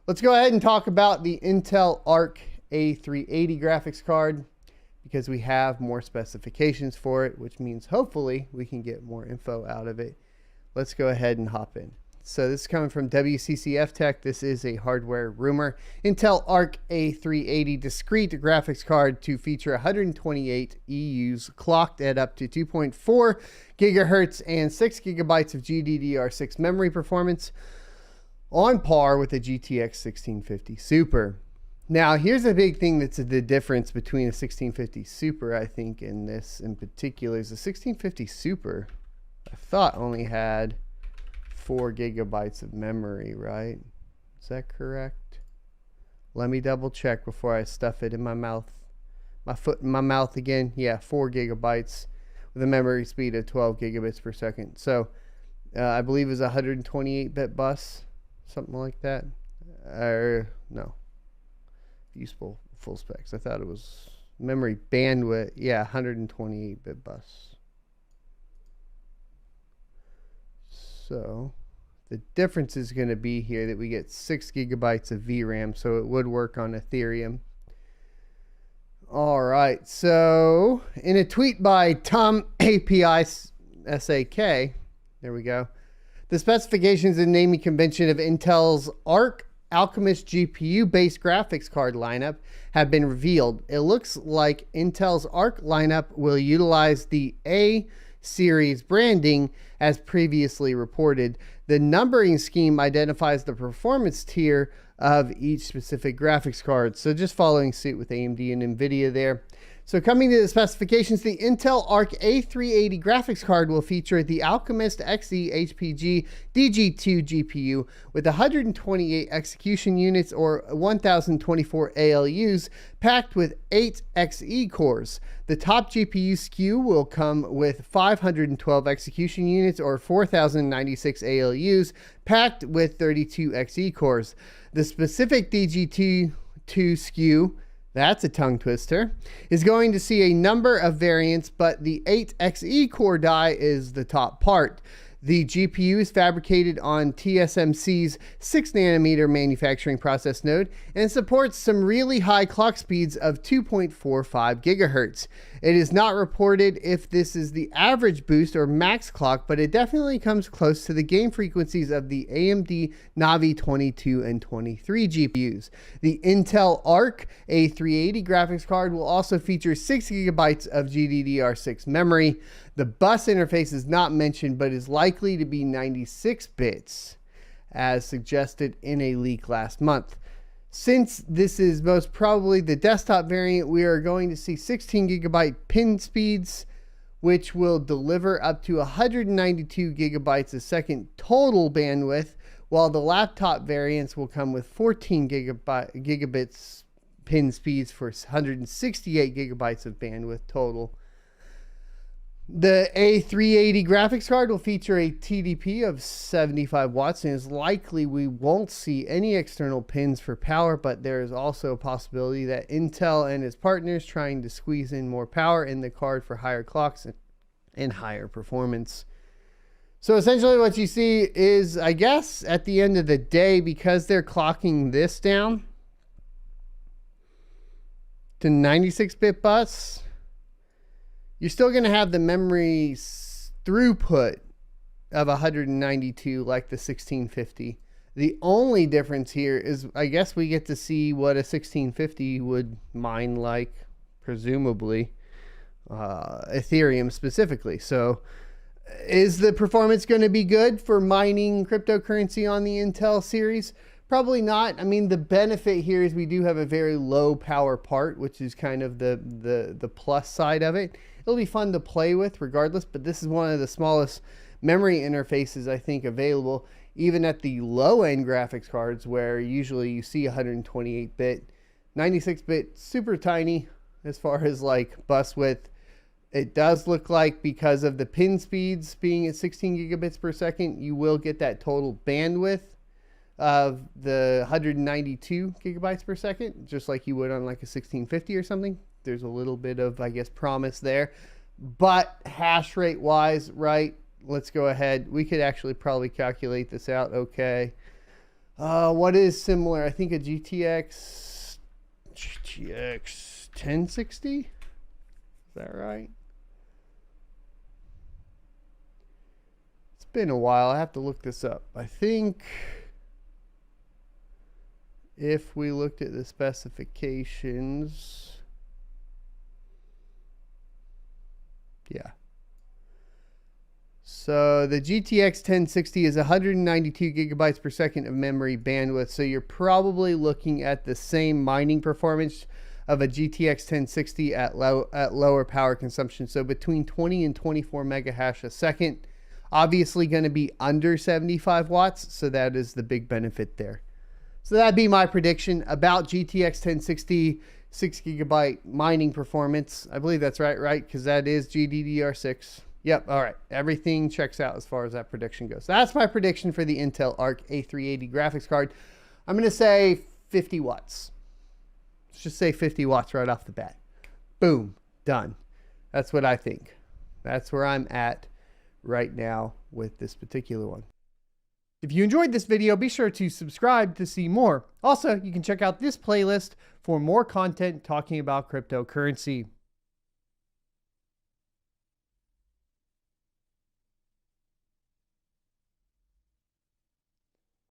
Let's go ahead and talk about the Intel Arc A380 graphics card because we have more specifications for it, which means hopefully we can get more info out of it. Let's go ahead and hop in. So this is coming from WCCF Tech. This is a hardware rumor. Intel Arc A380 discrete graphics card to feature 128 EUs clocked at up to 2.4 gigahertz and 6 gigabytes of GDDR6 memory performance, on par with the GTX 1650 Super. Now, here's a big thing that's the difference between a 1650 Super, I think, in this in particular, is the 1650 Super, I thought, only had 4 gigabytes of memory, right? Is that correct? Let me double check before I stuff it in my mouth. My foot in my mouth again. Yeah, 4 gigabytes with a memory speed of 12 gigabits per second. So, I believe it was a 128-bit bus. Something like that. No. Useful full specs. I thought it was memory bandwidth. Yeah, 128-bit bus. So the difference is going to be here that we get 6 gigabytes of VRAM, so it would work on Ethereum. All right. So in a tweet by Tom API SAK, there we go. The specifications and naming convention of Intel's Arc Alchemist GPU-based graphics card lineup have been revealed. It looks like Intel's Arc lineup will utilize the A series branding as previously reported. The numbering scheme identifies the performance tier of each specific graphics card. So just following suit with AMD and NVIDIA there. So coming to the specifications, the Intel Arc A380 graphics card will feature the Alchemist Xe HPG DG2 GPU with 128 execution units or 1024 ALUs packed with 8 Xe cores. The top GPU SKU will come with 512 execution units or 4096 ALUs packed with 32 Xe cores. The specific DG2 SKU, that's a tongue twister, is going to see a number of variants, but the 8 Xe core die is the top part. The GPU is fabricated on TSMC's 6nm manufacturing process node and supports some really high clock speeds of 2.45 gigahertz. It is not reported if this is the average boost or max clock, but it definitely comes close to the game frequencies of the AMD Navi 22 and 23 GPUs. The Intel Arc A380 graphics card will also feature 6 gigabytes of GDDR6 memory. The bus interface is not mentioned, but is likely to be 96 bits, as suggested in a leak last month. Since this is most probably the desktop variant, we are going to see 16 gigabyte pin speeds, which will deliver up to 192 gigabytes a second total bandwidth, while the laptop variants will come with 14 gigabits pin speeds for 168 gigabytes of bandwidth total. The A380 graphics card will feature a TDP of 75 watts and is likely we won't see any external pins for power, but there is also a possibility that Intel and its partners trying to squeeze in more power in the card for higher clocks and higher performance. So essentially what you see is, I guess, at the end of the day, because they're clocking this down to 96-bit bus, you're still going to have the memory throughput of 192 like the 1650. The only difference here is, I guess, we get to see what a 1650 would mine like, presumably, Ethereum specifically. So is the performance going to be good for mining cryptocurrency on the Intel series? Probably not. I mean, the benefit here is we do have a very low power part, which is kind of the plus side of it. It'll be fun to play with regardless, but this is one of the smallest memory interfaces I think available, even at the low end graphics cards where usually you see 128-bit, 96-bit, super tiny as far as like bus width. It does look like because of the pin speeds being at 16 gigabits per second, you will get that total bandwidth of the 192 gigabytes per second, just like you would on like a 1650 or something. There's a little bit of, I guess, promise there. But hash rate wise, right, let's go ahead. We could actually probably calculate this out. Okay. What is similar? I think a GTX 1060. Is that right? It's been a while. I have to look this up. I think if we looked at the specifications, yeah. So the GTX 1060 is 192 gigabytes per second of memory bandwidth. So you're probably looking at the same mining performance of a GTX 1060 at lower power consumption. So between 20 and 24 mega hash a second. Obviously going to be under 75 watts. So that is the big benefit there. So that'd be my prediction about GTX 1060 6 gigabyte mining performance. I believe that's right? Because that is GDDR6. Yep, all right. Everything checks out as far as that prediction goes. That's my prediction for the Intel Arc A380 graphics card. I'm going to say 50 watts. Let's just say 50 watts right off the bat. Boom, done. That's what I think. That's where I'm at right now with this particular one. If you enjoyed this video, be sure to subscribe to see more. Also, you can check out this playlist for more content talking about cryptocurrency.